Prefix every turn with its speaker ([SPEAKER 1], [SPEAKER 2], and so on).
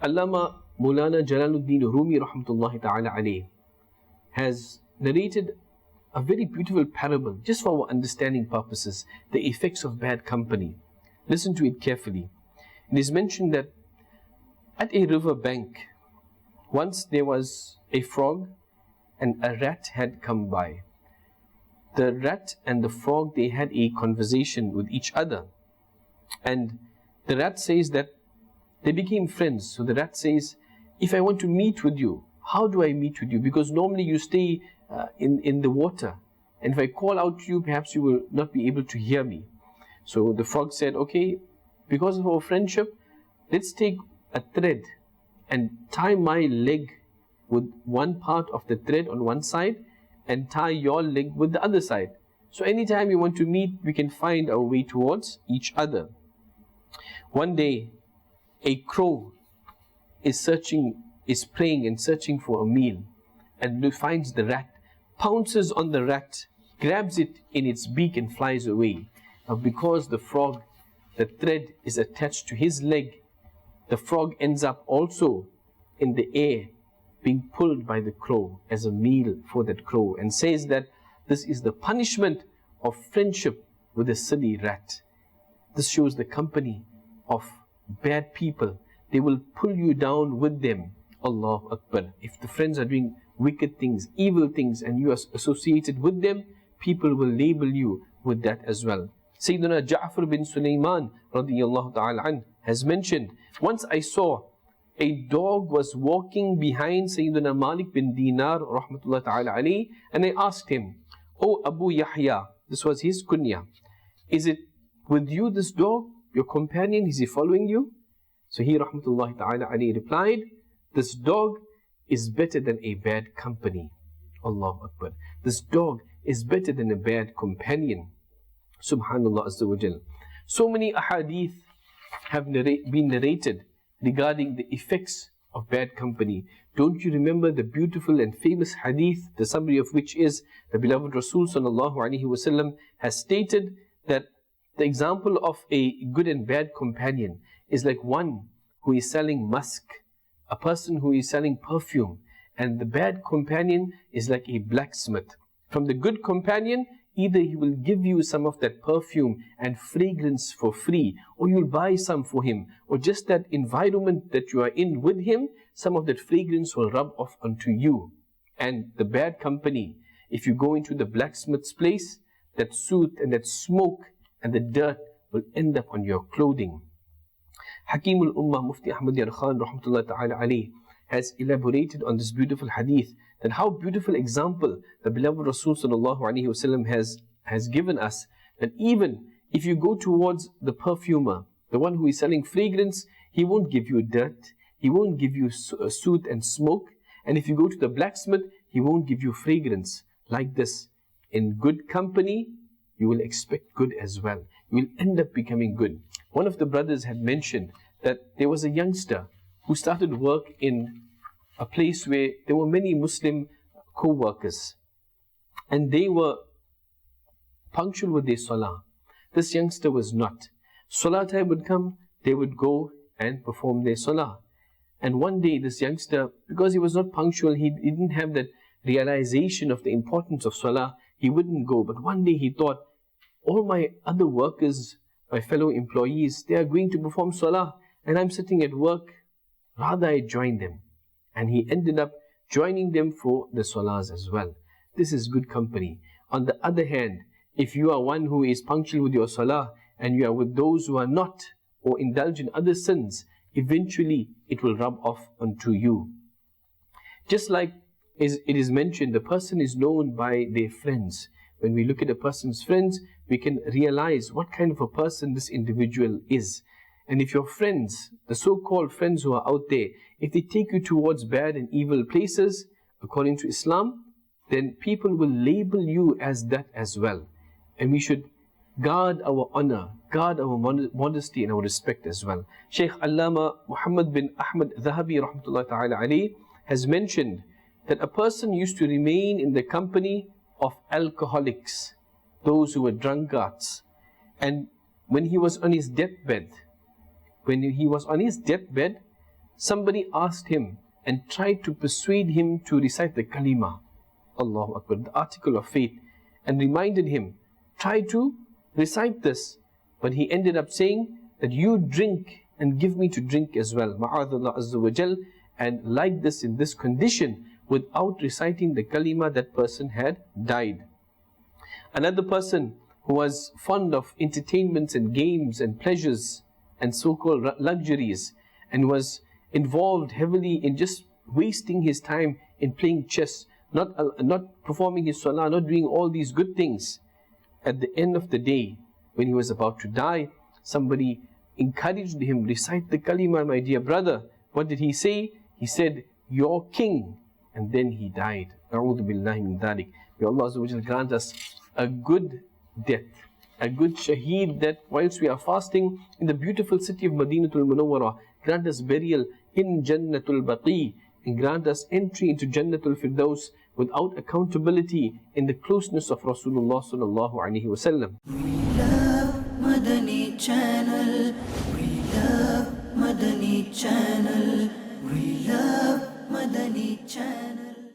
[SPEAKER 1] Allama Maulana Jalaluddin Rumi rahmatullahi ta'ala alayh has narrated a very beautiful parable, just for our understanding purposes, the effects of bad company. Listen to it carefully. It is mentioned that at a river bank, once there was a frog and a rat had come by. The rat and the frog, they had a conversation with each other. And the rat says that they became friends. So the rat says, if I want to meet with you, how do I meet with you? Because normally you stay in the water. And if I call out to you, perhaps you will not be able to hear me. So the frog said, okay, because of our friendship, let's take a thread and tie my leg with one part of the thread on one side and tie your leg with the other side. So anytime you want to meet, we can find our way towards each other. One day, a crow is praying and searching for a meal, and finds the rat, pounces on the rat, grabs it in its beak and flies away. Now because the frog, the thread is attached to his leg, the frog ends up also in the air, being pulled by the crow as a meal for that crow, and says that this is the punishment of friendship with a silly rat. This shows the company of bad people. They will pull you down with them. Allahu Akbar. If the friends are doing wicked things, evil things, and you are associated with them, people will label you with that as well. Sayyidina Ja'far bin Sulaiman radiyallahu ta'ala an has mentioned, once I saw a dog was walking behind Sayyidina Malik bin Dinar rahmatullah ta'ala alayhi, and I asked him, "Oh Abu Yahya," this was his kunya, "is it with you this dog, your companion, is he following you?" So he rahmatullah ta'ala alayhi replied, "This dog is better than a bad company." Allahu Akbar. This dog is better than a bad companion. Subhanallah Azza wa Jal. So many ahadith have been narrated regarding the effects of bad company. Don't you remember the beautiful and famous hadith, the summary of which is, the beloved Rasul sallallahu alaihi wasallam has stated that the example of a good and bad companion is like one who is selling musk, a person who is selling perfume, and the bad companion is like a blacksmith. From the good companion, either he will give you some of that perfume and fragrance for free, or you'll buy some for him, or just that environment that you are in with him, some of that fragrance will rub off onto you. And the bad company, if you go into the blacksmith's place, that soot and that smoke and the dirt will end up on your clothing. Hakim al-Ummah Mufti Ahmad Yar Khan rahmatullah ta'ala alayhi has elaborated on this beautiful hadith, that how beautiful example the beloved Rasul sallallahu alaihi wasallam has given us, that even if you go towards the perfumer, the one who is selling fragrance, he won't give you dirt, he won't give you soot and smoke, and if you go to the blacksmith, he won't give you fragrance. Like this, in good company, you will expect good as well. You will end up becoming good. One of the brothers had mentioned that there was a youngster who started work in a place where there were many Muslim co-workers, and they were punctual with their salah. This youngster was not. Salah time would come, they would go and perform their salah. And one day this youngster, because he was not punctual, he didn't have that realization of the importance of salah, he wouldn't go. But one day he thought, all my other workers, my fellow employees, they are going to perform salah, and I'm sitting at work, rather I join them. And he ended up joining them for the salahs as well. This is good company. On the other hand, if you are one who is punctual with your salah, and you are with those who are not, or indulge in other sins, eventually it will rub off onto you. Just like it is mentioned, the person is known by their friends. When we look at a person's friends, we can realize what kind of a person this individual is. And if your friends, the so-called friends who are out there, if they take you towards bad and evil places, according to Islam, then people will label you as that as well. And we should guard our honor, guard our modesty and our respect as well. Shaykh Allama Muhammad bin Ahmad Dhahabi rahmatullah ta'ala alayhi has mentioned that a person used to remain in the company of alcoholics, those who were drunkards. And when he was on his deathbed, somebody asked him and tried to persuade him to recite the kalima, Allahu Akbar, the article of faith, and reminded him, try to recite this. But he ended up saying that you drink and give me to drink as well, ma'adallah azza wa jal, and like this, in this condition, without reciting the kalima, that person had died. Another person who was fond of entertainments and games and pleasures and so-called luxuries, and was involved heavily in just wasting his time in playing chess, not performing his salah, not doing all these good things. At the end of the day, when he was about to die, somebody encouraged him, recite the kalima, my dear brother. What did he say? He said, your king. And then he died. A'udhu billahi min dhalik. May Allah Azza wa Jal grant us a good death, a good shaheed, that whilst we are fasting in the beautiful city of Madinatul Munawwarah, grant us burial in Jannatul Baqi, and grant us entry into Jannatul Firdaus without accountability, in the closeness of Rasulullah sallallahu alaihi wasallam.
[SPEAKER 2] We love Madani Channel. We love Madani Channel. We love Madani Channel.